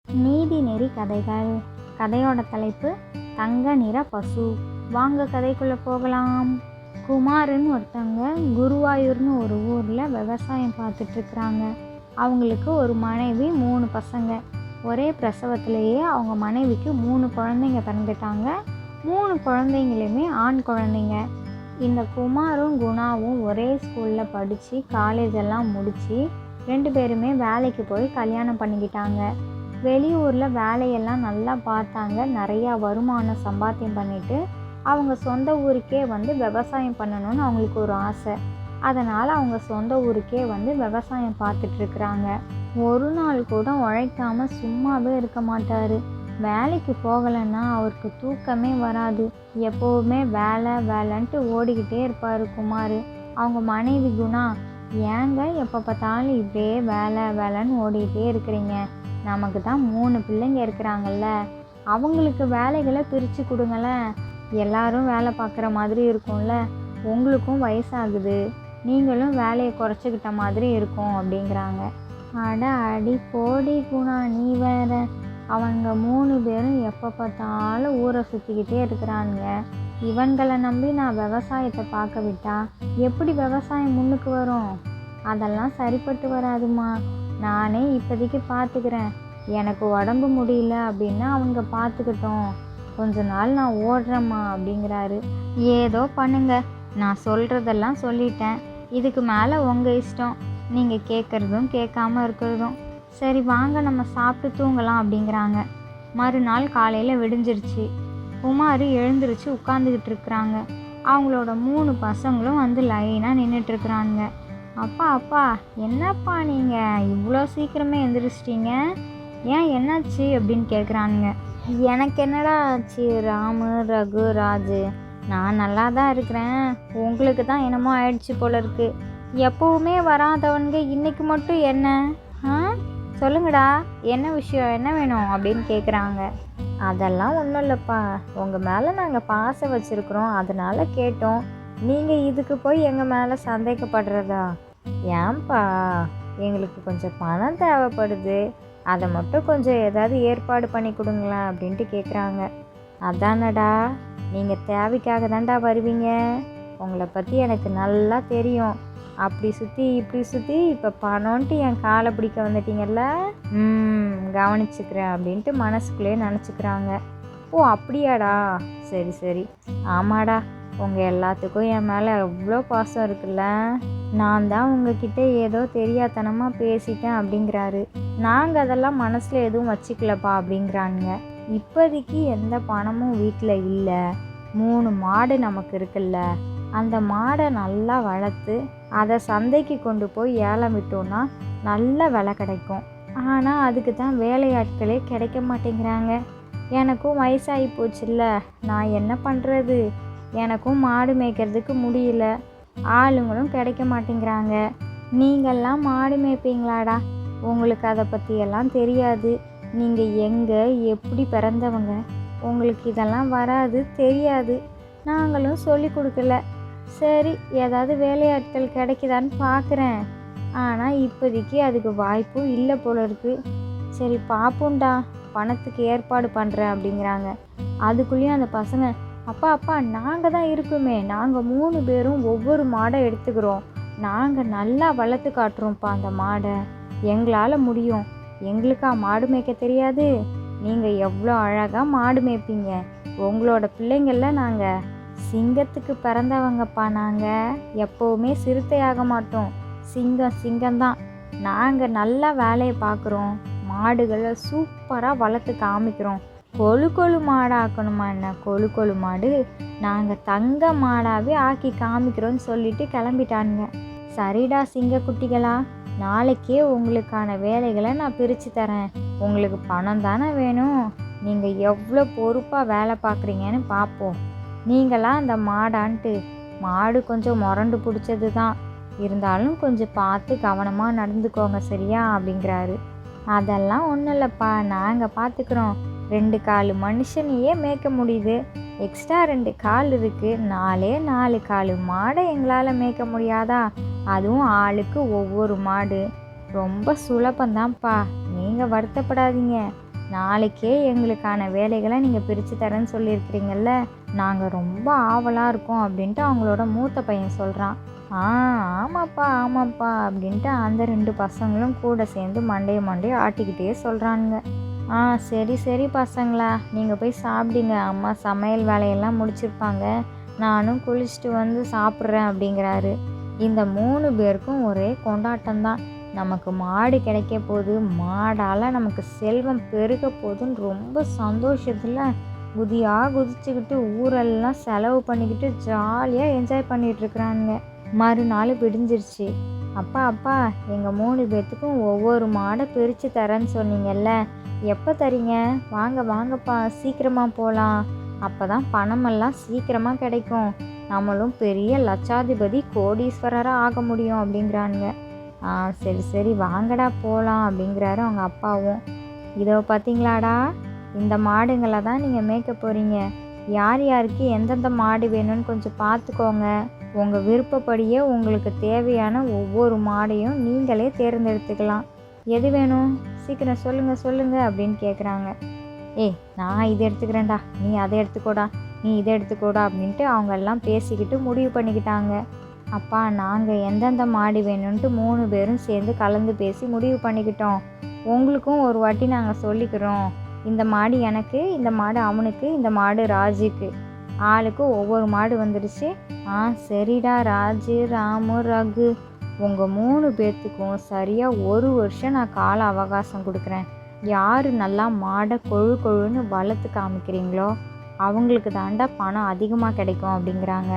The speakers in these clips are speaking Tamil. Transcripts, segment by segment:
நீதிநெறி கதைகள். கதையோட தலைப்பு தங்க நிற பசு. வாங்க கதைக்குள்ளே போகலாம். குமாருன்னு ஒருத்தவங்க குருவாயூர்னு ஒரு ஊரில் விவசாயம் பார்த்துட்ருக்குறாங்க. அவங்களுக்கு ஒரு மனைவி, 3 பசங்க. ஒரே பிரசவத்திலேயே அவங்க மனைவிக்கு 3 குழந்தைங்க பிறந்துட்டாங்க. 3 குழந்தைங்களுமே ஆண் குழந்தைங்க. இந்த குமாரும் குணாவும் ஒரே ஸ்கூலில் படித்து காலேஜெல்லாம் முடித்து 2 பேருமே வேலைக்கு போய் கல்யாணம் பண்ணிக்கிட்டாங்க. வெளியூரில் வேலையெல்லாம் நல்லா பார்த்தாங்க. நிறையா வருமானம் சம்பாத்தியம் பண்ணிவிட்டு அவங்க சொந்த ஊருக்கே வந்து விவசாயம் பண்ணணும்னு அவங்களுக்கு ஒரு ஆசை. அதனால் அவங்க சொந்த ஊருக்கே வந்து விவசாயம் பார்த்துட்ருக்குறாங்க. ஒரு நாள் கூட உழைக்காமல் சும்மாவே இருக்க மாட்டார். வேலைக்கு போகலைன்னா அவருக்கு தூக்கமே வராது. எப்போவுமே வேலை வேலைன்ட்டு ஓடிக்கிட்டே இருப்பார் குமார். அவங்க மனைவி குணா, ஏங்க எப்போ பார்த்தாலும் இப்படியே வேலை வேலைன்னு ஓடிக்கிட்டே இருக்கிறீங்க? நமக்கு தான் 3 பிள்ளைங்க இருக்கிறாங்கல்ல, அவங்களுக்கு வேலைகளை பிரித்து கொடுங்களேன். எல்லாரும் வேலை பார்க்குற மாதிரி இருக்கும்ல, உங்களுக்கும் வயசாகுது, நீங்களும் வேலையை குறைச்சிக்கிட்ட மாதிரி இருக்கும் அப்படிங்கிறாங்க. அடி போடி குணா, நீ வேற. அவங்க 3 பேரும் எப்போ பார்த்தாலும் ஊரை சுற்றிக்கிட்டே இருக்கிறானுங்க. இவன்களை நம்பி நான் விவசாயத்தை பார்க்க விட்டா எப்படி விவசாயம் முன்னுக்கு வரும்? அதெல்லாம் சரிப்பட்டு வராதுமா. நானே இப்போதைக்கு பார்த்துக்கிறேன். எனக்கு உடம்பு முடியல அப்படின்னா அவங்க பார்த்துக்கிட்டோம். கொஞ்ச நாள் நான் ஓடுறேம்மா அப்படிங்கிறாரு. ஏதோ பண்ணுங்க, நான் சொல்கிறதெல்லாம் சொல்லிட்டேன். இதுக்கு மேலே உங்கள் இஷ்டம். நீங்கள் கேட்குறதும் கேட்காம இருக்கிறதும். சரி வாங்க நம்ம சாப்பிட்டு தூங்கலாம் அப்படிங்கிறாங்க. மறுநாள் காலையில் விடிஞ்சிருச்சு. குமார் எழுந்திரிச்சு உட்காந்துக்கிட்டு இருக்கிறாங்க. அவங்களோட 3 பசங்களும் வந்து லைனாக நின்றுட்டுருக்குறாங்க. அப்பா அப்பா, என்னப்பா நீங்கள் இவ்வளோ சீக்கிரமே எழுந்திரிச்சிட்டிங்க? ஏன் என்னாச்சு அப்படின்னு கேட்குறானுங்க. எனக்கு என்னடா ஆச்சு ராமு, ரகு, ராஜு, நான் நல்லா தான் இருக்கிறேன். உங்களுக்கு தான் என்னமோ ஆயிடுச்சு போல இருக்கு. எப்போவுமே வராதவனுங்க இன்னைக்கு மட்டும் என்ன? சொல்லுங்கடா, என்ன விஷயம், என்ன வேணும் அப்படின்னு கேட்குறாங்க. அதெல்லாம் ஒன்றும் இல்லைப்பா, உங்கள் மேலே நாங்கள் பாசம் வச்சுருக்குறோம், அதனால் கேட்டோம். நீங்கள் இதுக்கு போய் எங்கள் மேலே சந்தேகப்படுறதா? ஏன்பா, எங்களுக்கு கொஞ்சம் பணம் தேவைப்படுது, அதை மட்டும் கொஞ்சம் ஏதாவது ஏற்பாடு பண்ணி கொடுங்களேன் அப்படின்ட்டு கேட்குறாங்க. அதானடா, நீங்கள் தேவைக்காக தான்டா வருவீங்க. உங்களை பற்றி எனக்கு நல்லா தெரியும். அப்படி சுற்றி இப்படி சுற்றி இப்போ பணம்ன்ட்டு என் காலை பிடிக்க வந்துட்டீங்கல்ல. கவனிச்சுக்கிறேன் அப்படின்ட்டு மனசுக்குள்ளேயே நினச்சிக்கிறாங்க. ஓ அப்படியாடா, சரி சரி. ஆமாடா, உங்கள் எல்லாத்துக்கும் என் மேலே எவ்வளோ பாசம் இருக்குல்ல. நான் தான் உங்ககிட்ட ஏதோ தெரியாதனமாக பேசிட்டேன் அப்படிங்கிறாரு. நாங்கள் அதெல்லாம் மனசில் எதுவும் வச்சுக்கலப்பா அப்படிங்கிறானுங்க. இப்போதைக்கு எந்த பணமும் வீட்டில் இல்லை. 3 மாடு நமக்கு இருக்குல்ல, அந்த மாடை நல்லா வளர்த்து அதை சந்தைக்கு கொண்டு போய் ஏலம் விட்டோன்னா நல்ல விலை கிடைக்கும். ஆனால் அதுக்கு தான் வேலையாட்களே கிடைக்க மாட்டேங்கிறாங்க. எனக்கும் வயசாகி போச்சுல்ல, நான் என்ன பண்ணுறது? எனக்கும் மாடு மேய்க்கிறதுக்கு முடியல, ஆளுங்களும் கிடைக்க மாட்டேங்கிறாங்க. நீங்கள்லாம் மாடு மேய்ப்பீங்களாடா? உங்களுக்கு அதை பற்றியெல்லாம் தெரியாது. நீங்கள் எங்கே எப்படி பிறந்தவங்க? உங்களுக்கு இதெல்லாம் வராது, தெரியாது. நாங்களும் சொல்லி கொடுக்கல. சரி, ஏதாவது வேலையாட்கள் கிடைக்குதான்னு பார்க்குறேன். ஆனால் இப்போதைக்கு அதுக்கு வாய்ப்பும் இல்லை போல இருக்கு. சரி பார்ப்போம்டா, பணத்துக்கு ஏற்பாடு பண்ணுறேன் அப்படிங்கிறாங்க. அதுக்குள்ளேயும் அந்த பசங்க, அப்பா அப்பா, நாங்கள் தான் இருக்குமே, நாங்கள் 3 பேரும் ஒவ்வொரு மாடை எடுத்துக்கிறோம். நாங்கள் நல்லா வளர்த்து காட்டுறோம்ப்பா அந்த மாடை, எங்களால் முடியும். எங்களுக்கா மாடு மேய்க்க தெரியாது? நீங்கள் எவ்வளோ அழகாக மாடு மேய்ப்பீங்க. உங்களோட பிள்ளைங்கள நாங்கள் சிங்கத்துக்கு பிறந்தவங்கப்பா. நாங்கள் எப்போவுமே சிறுத்தையாக மாட்டோம், சிங்கம்தான். நாங்கள் நல்லா வேலையை பார்க்குறோம், மாடுகளை சூப்பராக வளர்த்து காமிக்கிறோம். கொழு மாடாக்கணுமா என்ன? கொழு மாடு நாங்கள் தங்க மாடாகவே ஆக்கி காமிக்கிறோன்னு சொல்லிட்டு கிளம்பிட்டானுங்க. சரிடா சிங்க குட்டிகளா, நாளைக்கே உங்களுக்கான வேலைகளை நான் பிரித்து தரேன். உங்களுக்கு பணம் தானே வேணும்? நீங்கள் எவ்வளோ பொறுப்பாக வேலை பார்க்குறீங்கன்னு பார்ப்போம். நீங்களாம் அந்த மாடான்ட்டு. மாடு கொஞ்சம் முரண்டு பிடிச்சது தான், இருந்தாலும் கொஞ்சம் பார்த்து கவனமாக நடந்துக்கோங்க சரியா அப்படிங்கிறாரு. அதெல்லாம் ஒன்றும் இல்லைப்பா, நாங்கள் பார்த்துக்குறோம். 2 கால் மனுஷனையே மேய்க்க முடியுது, எக்ஸ்ட்ரா 2 கால் இருக்குது. 4 கால் மாடை எங்களால் மேய்க்க முடியாதா? அதுவும் ஆளுக்கு ஒவ்வொரு மாடு. ரொம்ப சுலபந்தான்ப்பா, நீங்கள் வருத்தப்படாதீங்க. நாளைக்கே எங்களுக்கான வேலைகளை நீங்கள் பிரித்து தரேன்னு சொல்லியிருக்கிறீங்கல்ல, நாங்கள் ரொம்ப ஆவலாக இருக்கோம் அப்படின்ட்டு அவங்களோட மூத்த பையன் சொல்கிறான். ஆமாப்பா ஆமாப்பா அப்படின்ட்டு அந்த 2 பசங்களும் கூட சேர்ந்து மண்டையை ஆட்டிக்கிட்டே சொல்கிறானுங்க. சரி சரி பசங்களா, நீங்கள் போய் சாப்பிடுங்க, அம்மா சமையல் வேலையெல்லாம் முடிச்சிருப்பாங்க, நானும் குளிச்சுட்டு வந்து சாப்பிட்றேன் அப்படிங்கிறாரு. இந்த 3 பேருக்கும் ஒரே கொண்டாட்டம்தான். நமக்கு மாடு கிடைக்க போகுது, மாடால் நமக்கு செல்வம் பெருக போகுதுன்னு ரொம்ப சந்தோஷத்தில் குதிச்சுக்கிட்டு ஊரெல்லாம் செலவு பண்ணிக்கிட்டு ஜாலியாக என்ஜாய் பண்ணிகிட்ருக்குறானுங்க. மறுநாள் விடிஞ்சிருச்சு. அப்பா எங்கள் 3 பேர்த்துக்கும் ஒவ்வொரு மாடை பிரித்து தரேன்னு சொன்னீங்கல்ல, எப்போ தரீங்க? வாங்கப்பா சீக்கிரமாக போகலாம், அப்போ தான் பணமெல்லாம் சீக்கிரமாக கிடைக்கும், நம்மளும் பெரிய லட்சாதிபதி கோடீஸ்வரராக ஆக முடியும் அப்படிங்கிறானுங்க. சரி சரி வாங்கடா போகலாம் அப்படிங்கிறாரு அவங்க அப்பாவும். இதோ பார்த்தீங்களாடா, இந்த மாடுங்களை தான் நீங்கள் மேய்க்க போகிறீங்க. யார் யாருக்கு எந்தெந்த மாடு வேணும்னு கொஞ்சம் பார்த்துக்கோங்க. உங்கள் விருப்பப்படியே உங்களுக்கு தேவையான ஒவ்வொரு மாடையும் நீங்களே தேர்ந்தெடுத்துக்கலாம். எது வேணும் சீக்கிரம் சொல்லுங்கள் அப்படின்னு கேட்குறாங்க. நான் இதை எடுத்துக்கிறேன்டா, நீ அதை எடுத்துக்கோடா, நீ இதை எடுத்துக்கோடா அப்படின்ட்டு அவங்க எல்லாம் பேசிக்கிட்டு முடிவு பண்ணிக்கிட்டாங்க. அப்பா நாங்கள் எந்தெந்த மாடு வேணும்ன்ட்டு 3 பேரும் சேர்ந்து கலந்து பேசி முடிவு பண்ணிக்கிட்டோம். உங்களுக்கும் ஒரு வாட்டி நாங்கள் சொல்லிக்கிறோம். இந்த மாடு எனக்கு, இந்த மாடு அவனுக்கு, இந்த மாடு ராஜுக்கு. ஆளுக்கு ஒவ்வொரு மாடு வந்துடுச்சு. சரிடா ராஜு, ராமு, ரகு, உங்கள் 3 பேர்த்துக்கும் சரியாக 1 வருஷம் நான் கால அவகாசம் கொடுக்குறேன். யார் நல்லா மாடை கொழுன்னு வளர்த்து காமிக்கிறீங்களோ அவங்களுக்கு தாண்டா பணம் அதிகமாக கிடைக்கும் அப்படிங்கிறாங்க.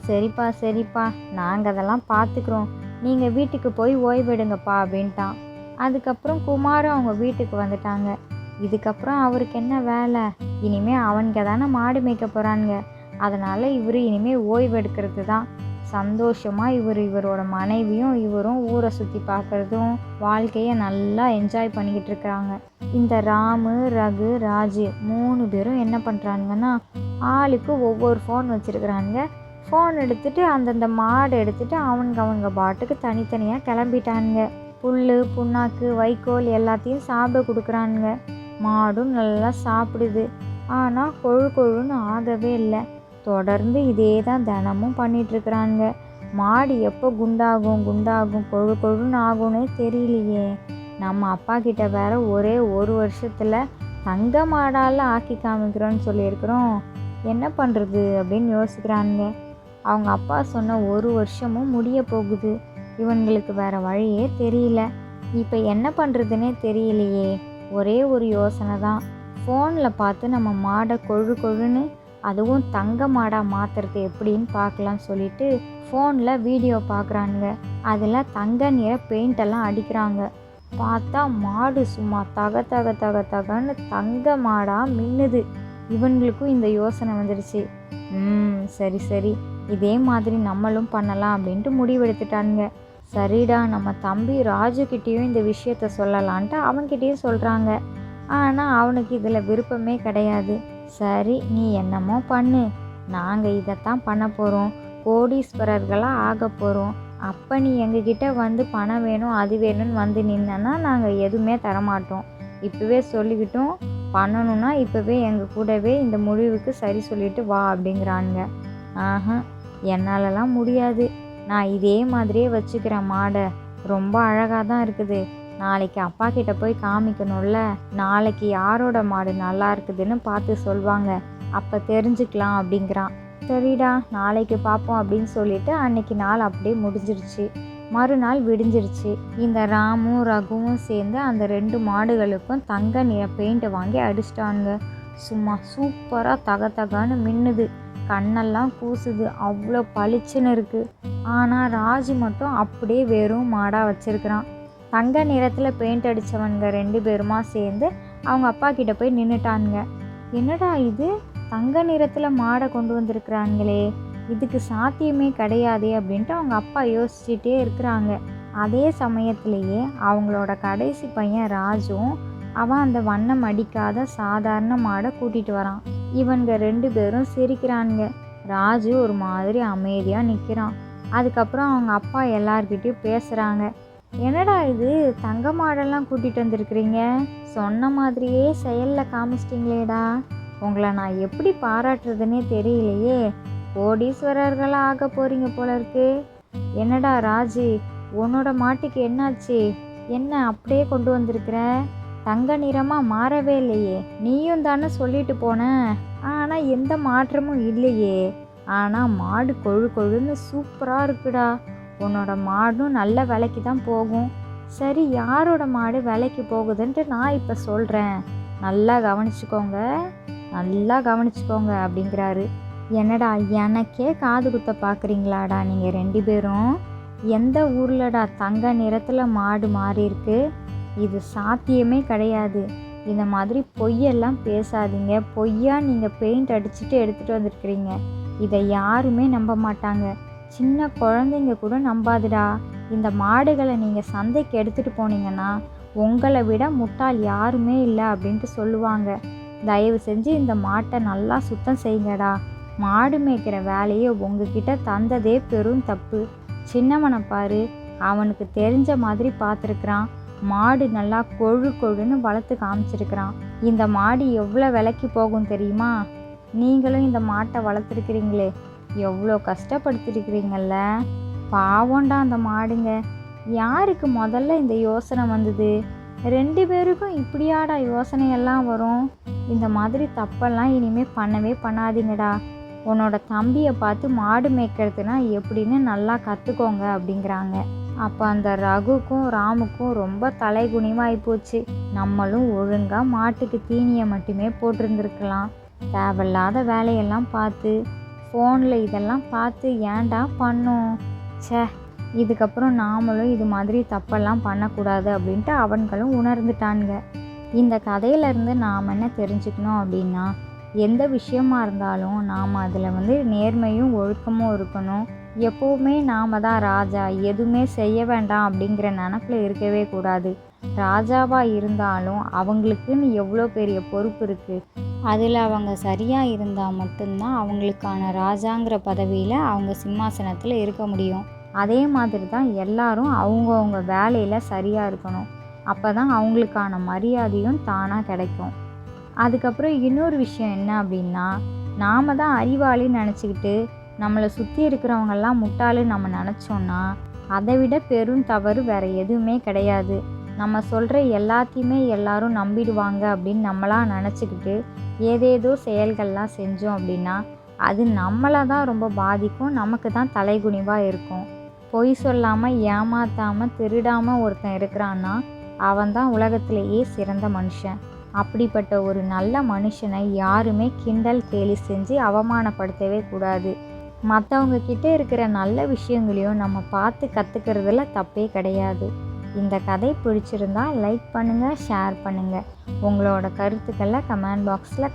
சரிப்பா நாங்கள் அதெல்லாம் பார்த்துக்குறோம், நீங்கள் வீட்டுக்கு போய் ஓய்வெடுங்கப்பா அப்படின்ட்டான். அதுக்கப்புறம் குமாரும் அவங்க வீட்டுக்கு வந்துட்டாங்க. இதுக்கப்புறம் அவருக்கு என்ன வேலை? இனிமேல் அவனுங்க தானே மாடு மேய்க்க போகிறானுங்க. அதனால் இவர் இனிமேல் ஓய்வெடுக்கிறது தான். சந்தோஷமாக இவரோட மனைவியும் இவரும் ஊரை சுற்றி பார்க்குறதும் வாழ்க்கையை நல்லா என்ஜாய் பண்ணிக்கிட்டு இருக்கிறாங்க. இந்த ராமு, ரகு, ராஜு 3 பேரும் என்ன பண்ணுறானுங்கன்னா, ஆளுக்கு ஒவ்வொரு ஃபோன் வச்சுருக்குறானுங்க. ஃபோன் எடுத்துகிட்டு அந்தந்த மாடு எடுத்துகிட்டு அவங்க பாட்டுக்கு தனித்தனியாக கிளம்பிட்டானுங்க. புல், புண்ணாக்கு, வைக்கோல் எல்லாத்தையும் சாப்பிட கொடுக்குறானுங்க. மாடும் நல்லா சாப்பிடுது. ஆனால் கொழுன்னு ஆகவே இல்லை. தொடர்ந்து இதே தான் தினமும் பண்ணிகிட்ருக்குறானுங்க. மாடு எப்போ குண்டாகும் கொழுன்னு ஆகும்னே தெரியலையே. நம்ம அப்பா கிட்ட வேற ஒரே 1 வருஷத்தில் தங்க மாடால் ஆக்கி காமிக்கிறோன்னு சொல்லியிருக்கிறோம். என்ன பண்ணுறது அப்படின்னு யோசிக்கிறானுங்க. அவங்க அப்பா சொன்ன 1 வருஷமும் முடிய போகுது. இவங்களுக்கு வேற வழியே தெரியல. இப்போ என்ன பண்ணுறதுன்னே தெரியலையே. ஒரே ஒரு யோசனை தான். ஃபோனில் பார்த்து நம்ம மாடை கொழுன்னு அதுவும் தங்க மாடாக மாற்றுறது எப்படின்னு பார்க்கலான்னு சொல்லிட்டு ஃபோனில் வீடியோ பார்க்குறானுங்க. அதில் தங்க நிற பெயிண்டெல்லாம் அடிக்கிறாங்க. பார்த்தா மாடு சும்மா தகன்னு தங்க மாடாக மின்னுது. இவங்களுக்கும் இந்த யோசனை வந்துடுச்சு. சரி இதே மாதிரி நம்மளும் பண்ணலாம் அப்படின்ட்டு முடிவெடுத்துட்டானுங்க. சரிடா, நம்ம தம்பி ராஜுக்கிட்டேயும் இந்த விஷயத்த சொல்லலான்ட்டு அவன்கிட்டேயும் சொல்கிறாங்க. ஆனால் அவனுக்கு இதில் விருப்பமே கிடையாது. சரி நீ என்னமோ பண்ணு, நாங்கள் இதைத்தான் பண்ண போகிறோம், கோடீஸ்வரர்களாக ஆக போகிறோம். அப்போ நீ எங்ககிட்ட வந்து பணம் வேணும் அது வேணும்னு வந்து நின்னா நாங்கள் எதுவுமே தரமாட்டோம். இப்போவே சொல்லிக்கிட்டோம், பண்ணணுன்னா இப்போவே எங்கள் கூடவே இந்த முடிவுக்கு சரி சொல்லிட்டு வா அப்படிங்கிறானுங்க. என்னாலலாம் முடியாது, நான் இதே மாதிரியே வச்சுக்கிறேன் மாடை, ரொம்ப அழகாக தான் இருக்குது. நாளைக்கு அப்பா கிட்ட போய் காமிக்கணும்ல, நாளைக்கு யாரோட மாடு நல்லா இருக்குதுன்னு பார்த்து சொல்லுவாங்க, அப்போ தெரிஞ்சுக்கலாம் அப்படிங்கிறான். சரிடா நாளைக்கு பார்ப்போம் அப்படின்னு சொல்லிட்டு அன்னைக்கு நாள் அப்படியே முடிஞ்சிருச்சு. மறுநாள் விடிஞ்சிருச்சு. இந்த ராமும் ரகுவும் சேர்ந்து அந்த 2 மாடுகளுக்கும் தங்க நிற பெயிண்ட்டை வாங்கி அடிச்சிட்டானுங்க. சும்மா சூப்பராக தகன்னு மின்னுது, கண்ணெல்லாம் கூசுது, அவ்வளோ பளிச்சுன்னு இருக்குது. ஆனால் ராஜு மட்டும் அப்படியே வெறும் மாடாக வச்சுருக்கிறான். தங்க நிறத்தில் பெயிண்ட் அடித்தவனுங்க 2 பேருமா சேர்ந்து அவங்க அப்பா கிட்ட போய் நின்றுட்டானுங்க. என்னடா இது, தங்க நிறத்தில் மாடை கொண்டு வந்திருக்கிறாங்களே, இதுக்கு சாத்தியமே கிடையாதே அப்படின்ட்டு அவங்க அப்பா யோசிச்சுட்டே இருக்கிறாங்க. அதே சமயத்திலேயே அவங்களோட கடைசி பையன் ராஜும் அவன் அந்த வண்ணம் அடிக்காத சாதாரண மாடை கூட்டிகிட்டு வரான். இவனுங்க 2 பேரும் சிரிக்கிறானுங்க. ராஜு ஒரு மாதிரி அமைதியாக நிற்கிறான். அதுக்கப்புறம் அவங்க அப்பா எல்லார்கிட்டையும் பேசுகிறாங்க. என்னடா இது, தங்க மாடெல்லாம் கூட்டிகிட்டு வந்திருக்கிறீங்க, சொன்ன மாதிரியே செயலில் காமிச்சிட்டிங்களேடா. உங்களை நான் எப்படி பாராட்டுறதுன்னே தெரியலையே. கோடீஸ்வரர்களாக ஆக போகிறீங்க போல இருக்கு. என்னடா ராஜு, உன்னோட மாட்டுக்கு என்னாச்சு? என்ன அப்படியே கொண்டு வந்திருக்கிற? தங்க நிறமாக மாறவே இல்லையே. நீயும் தானே சொல்லிட்டு போன. ஆனால் எந்த மாற்றமும் இல்லையே. ஆனால் மாடு கொழு கொழுன்னு சூப்பராக இருக்குடா. உன்னோட மாடும் நல்ல விலைக்கு தான் போகும். சரி, யாரோட மாடு விலைக்கு போகுதுன்ட்டு நான் இப்போ சொல்கிறேன், நல்லா கவனிச்சுக்கோங்க, நல்லா கவனிச்சுக்கோங்க அப்படிங்கிறாரு. என்னடா, எனக்கே காது குத்த பார்க்குறீங்களாடா நீங்கள் 2 பேரும்? எந்த ஊர்லடா தங்க நிறத்தில் மாடு மாறி இருக்கு? இது சாத்தியமே கிடையாது. இந்த மாதிரி பொய்யெல்லாம் பேசாதீங்க. பொய்யா நீங்கள் பெயிண்ட் அடிச்சுட்டு எடுத்துகிட்டு வந்திருக்கிறீங்க. இதை யாருமே நம்ப மாட்டாங்க. சின்ன குழந்தைங்க கூட நம்பாதுடா. இந்த மாடுகளை நீங்கள் சந்தைக்கு எடுத்துகிட்டு போனீங்கன்னா உங்களை விட முட்டாள் யாருமே இல்லை அப்படின்ட்டு சொல்லுவாங்க. தயவு செஞ்சு இந்த மாட்டை நல்லா சுத்தம் செய்யுங்கடா. மாடு மேய்க்கிற வேலையை உங்ககிட்ட தந்ததே பெரும் தப்பு. சின்னவனை பாரு, அவனுக்கு தெரிஞ்ச மாதிரி பார்த்துருக்குறான். மாடு நல்லா கொழு கொழுன்னு வளர்த்து காமிச்சிருக்கிறான். இந்த மாடு எவ்வளோ விலைக்கு போகும் தெரியுமா? நீங்களும் இந்த மாட்டை வளர்த்துருக்கிறீங்களே, எவ்வளோ கஷ்டப்படுத்திருக்கிறீங்கல்ல. பாவம்டா அந்த மாடுங்க. யாருக்கு முதல்ல இந்த யோசனை வந்தது? 2 பேருக்கும் இப்படியாடா யோசனையெல்லாம் வரும்? இந்த மாதிரி தப்பெல்லாம் இனிமேல் பண்ணவே பண்ணாதீங்கடா. உன்னோட தம்பியை பார்த்து மாடு மேய்க்கிறதுனா எப்படின்னு நல்லா கற்றுக்கோங்க அப்படிங்கிறாங்க. அப்போ அந்த ரகுக்கும் ராமுக்கும் ரொம்ப தலைகுனிவாகி போச்சு. நம்மளும் ஒழுங்காக மாட்டுக்கு தீனியை மட்டுமே போட்டிருந்துருக்கலாம். தேவையில்லாத வேலையெல்லாம் பார்த்து ஃபோனில் இதெல்லாம் பார்த்து ஏன்டா பண்ணோம். சே, இதுக்கப்புறம் நாமளும் இது மாதிரி தப்பெல்லாம் பண்ணக்கூடாது அப்படின்ட்டு அவன்களும் உணர்ந்துட்டானுங்க. இந்த கதையிலேருந்து நாம் என்ன தெரிஞ்சுக்கணும் அப்படின்னா, எந்த விஷயமா இருந்தாலும் நாம் அதில் நேர்மையும் ஒழுக்கமும் இருக்கணும். எப்போவுமே நாம் தான் ராஜா, எதுவுமே செய்ய வேண்டாம் அப்படிங்கிற நினப்பில் இருக்கவே கூடாது. ராஜாவாக இருந்தாலும் அவங்களுக்குன்னு எவ்வளோ பெரிய பொறுப்பு இருக்குது. அதில் அவங்க சரியாக இருந்தால் மட்டும்தான் அவங்களுக்கான ராஜாங்கிற பதவியில் அவங்க சிம்மாசனத்தில் இருக்க முடியும். அதே மாதிரி தான் எல்லாரும் அவங்கவுங்க வேலையில் சரியாக இருக்கணும். அப்போ தான் அவங்களுக்கான மரியாதையும் தானாக கிடைக்கும். அதுக்கப்புறம் இன்னொரு விஷயம் என்ன அப்படின்னா, நாம் தான் அறிவாளின்னு நினச்சிக்கிட்டு நம்மளை சுற்றி இருக்கிறவங்கெல்லாம் முட்டாளுன்னு நம்ம நினச்சோன்னா அதை விட பெரும் தவறு வேறு எதுவுமே கிடையாது. நம்ம சொல்கிற எல்லாத்தையுமே எல்லாரும் நம்பிடுவாங்க அப்படின்னு நம்மளாக நினச்சிக்கிட்டு ஏதேதோ செயல்கள்லாம் செஞ்சோம் அப்படின்னா அது நம்மளை தான் ரொம்ப பாதிக்கும். நமக்கு தான் தலைகுனிவாக இருக்கும். பொய் சொல்லாமல் ஏமாற்றாமல் திருடாமல் ஒருத்தன் இருக்கிறான்னா அவன் தான் உலகத்திலேயே சிறந்த மனுஷன். அப்படிப்பட்ட ஒரு நல்ல மனுஷனை யாருமே கிண்டல் கேலி செஞ்சு அவமானப்படுத்தவே கூடாது. மற்றவங்க கிட்டே இருக்கிற நல்ல விஷயங்களையும் நம்ம பார்த்து கற்றுக்கிறதுல தப்பே கிடையாது. இந்த கதை பிடிச்சிருந்தா லைக் பண்ணுங்கள், ஷேர் பண்ணுங்கள். உங்களோட கருத்துக்களை கமெண்ட் பாக்ஸில்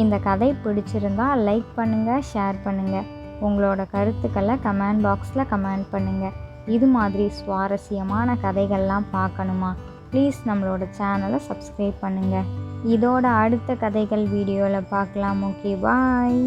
இந்த கதை பிடிச்சிருந்தா லைக் பண்ணுங்கள், ஷேர் பண்ணுங்கள். உங்களோட கருத்துக்களை கமெண்ட் பாக்ஸில் கமெண்ட் பண்ணுங்கள். இது மாதிரி சுவாரஸ்யமான கதைகள்லாம் பார்க்கணுமா? ப்ளீஸ் நம்மளோட சேனலை சப்ஸ்கிரைப் பண்ணுங்கள். இதோட அடுத்த கதைகள் வீடியோவில் பார்க்கலாம். ஓகே, பாய்.